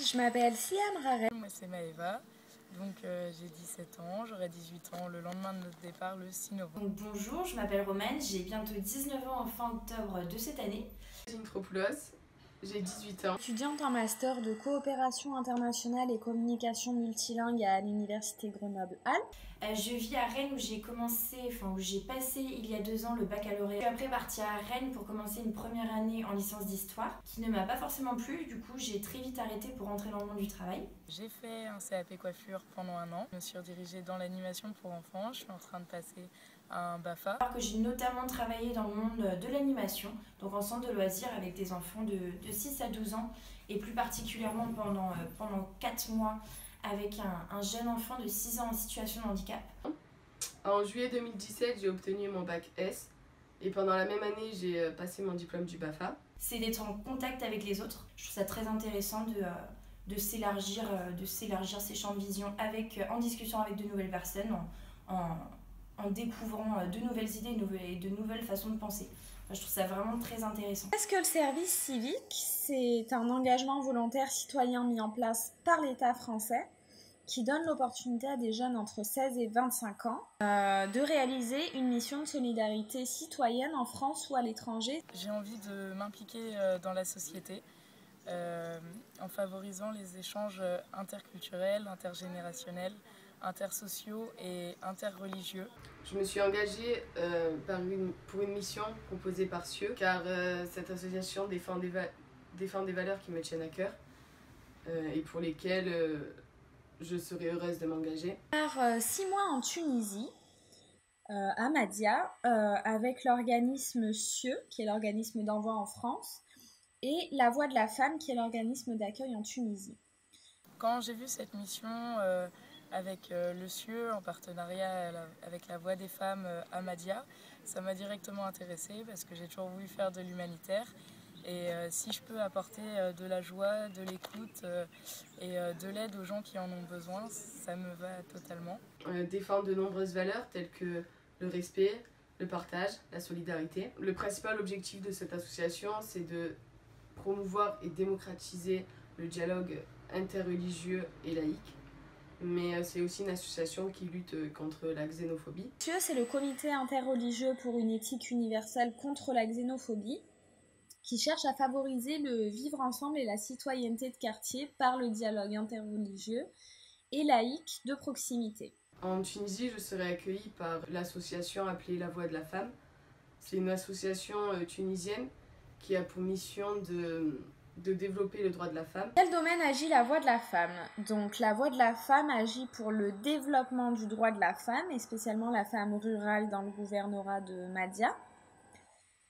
Je m'appelle Siam Rarel. Moi c'est Maëva, donc j'ai 17 ans, j'aurai 18 ans le lendemain de notre départ le 6 novembre. Donc, bonjour, je m'appelle Romane, j'ai bientôt 19 ans en fin octobre de cette année. Tropoulos, j'ai 18 ans. Étudiante en master de coopération internationale et communication multilingue à l'université Grenoble-Alpes. Je vis à Rennes où j'ai passé il y a 2 ans le baccalauréat. Je suis après partie à Rennes pour commencer une première année en licence d'histoire qui ne m'a pas forcément plu, du coup j'ai très vite arrêté pour entrer dans le monde du travail. J'ai fait un CAP coiffure pendant 1 an, je me suis redirigée dans l'animation pour enfants, je suis en train de passer à un BAFA. Alors que j'ai notamment travaillé dans le monde de l'animation, donc en centre de loisirs avec des enfants de 6 à 12 ans et plus particulièrement pendant 4 mois avec un jeune enfant de 6 ans en situation de handicap. En juillet 2017, j'ai obtenu mon bac S et pendant la même année, j'ai passé mon diplôme du BAFA. C'est d'être en contact avec les autres. Je trouve ça très intéressant de s'élargir ses champs de vision en discussion avec de nouvelles personnes, en découvrant de nouvelles idées et de nouvelles façons de penser. Enfin, je trouve ça vraiment très intéressant. Qu'est-ce que le service civique? C'est un engagement volontaire citoyen mis en place par l'État français qui donne l'opportunité à des jeunes entre 16 et 25 ans de réaliser une mission de solidarité citoyenne en France ou à l'étranger. J'ai envie de m'impliquer dans la société en favorisant les échanges interculturels, intergénérationnels, intersociaux et interreligieux. Je me suis engagée pour une mission proposée par CIeux car cette association défend des valeurs qui me tiennent à cœur et pour lesquelles je serais heureuse de m'engager. 6 mois en Tunisie, à Madia, avec l'organisme CIeux, qui est l'organisme d'envoi en France, et La Voix de la Femme, qui est l'organisme d'accueil en Tunisie. Quand j'ai vu cette mission avec le CIeux en partenariat avec La Voix des Femmes à Madia, ça m'a directement intéressée parce que j'ai toujours voulu faire de l'humanitaire. Et si je peux apporter de la joie, de l'écoute et de l'aide aux gens qui en ont besoin, ça me va totalement. Défendre de nombreuses valeurs telles que le respect, le partage, la solidarité. Le principal objectif de cette association, c'est de promouvoir et démocratiser le dialogue interreligieux et laïque. Mais c'est aussi une association qui lutte contre la xénophobie. CIeux, c'est le comité interreligieux pour une éthique universelle contre la xénophobie, qui cherche à favoriser le vivre ensemble et la citoyenneté de quartier par le dialogue interreligieux et laïque de proximité. En Tunisie, je serai accueillie par l'association appelée La Voix de la Femme. C'est une association tunisienne qui a pour mission de développer le droit de la femme. Quel domaine agit La Voix de la Femme? Donc La Voix de la Femme agit pour le développement du droit de la femme, et spécialement la femme rurale dans le gouvernorat de Madia.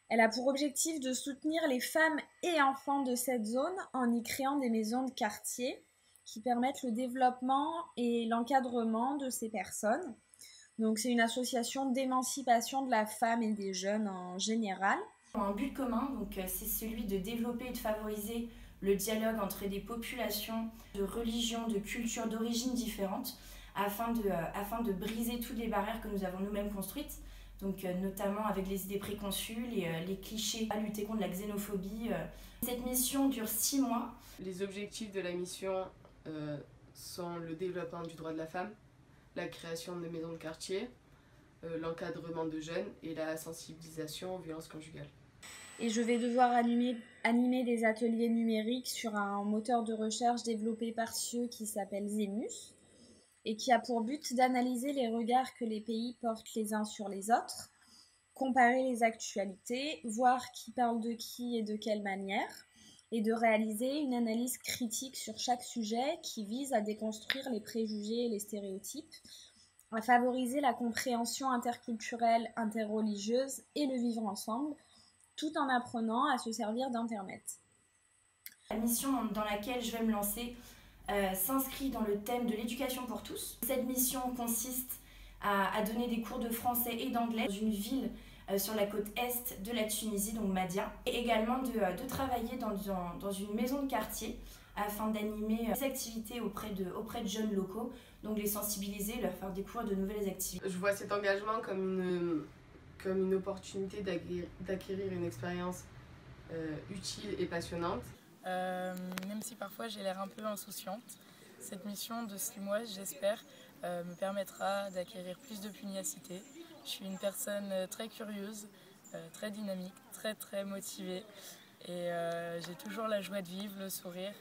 Elle a pour objectif de soutenir les femmes et enfants de cette zone en y créant des maisons de quartier qui permettent le développement et l'encadrement de ces personnes. Donc c'est une association d'émancipation de la femme et des jeunes en général. Un but commun, c'est celui de développer et de favoriser le dialogue entre des populations de religions, de cultures, d'origines différentes afin de briser toutes les barrières que nous avons nous-mêmes construites. Donc, notamment avec les idées préconçues, les clichés, à lutter contre la xénophobie. Cette mission dure 6 mois. Les objectifs de la mission sont le développement du droit de la femme, la création de maisons de quartier, l'encadrement de jeunes et la sensibilisation aux violences conjugales. Et je vais devoir animer des ateliers numériques sur un moteur de recherche développé par CIeux qui s'appelle Zemus, et qui a pour but d'analyser les regards que les pays portent les uns sur les autres, comparer les actualités, voir qui parle de qui et de quelle manière, et de réaliser une analyse critique sur chaque sujet qui vise à déconstruire les préjugés et les stéréotypes, à favoriser la compréhension interculturelle, interreligieuse et le vivre ensemble, tout en apprenant à se servir d'Internet. La mission dans laquelle je vais me lancer s'inscrit dans le thème de l'éducation pour tous. Cette mission consiste à donner des cours de français et d'anglais dans une ville sur la côte est de la Tunisie, donc Madia, et également de travailler dans une maison de quartier afin d'animer des activités auprès de jeunes locaux, donc les sensibiliser, leur faire découvrir de nouvelles activités. Je vois cet engagement comme une opportunité d'acquérir une expérience utile et passionnante. Même si parfois parfois j'ai l'air un peu insouciante. Cette mission de 6 mois, j'espère, me permettra d'acquérir plus de pugnacité. Je suis une personne très curieuse, très dynamique, très motivée et j'ai toujours la joie de vivre, le sourire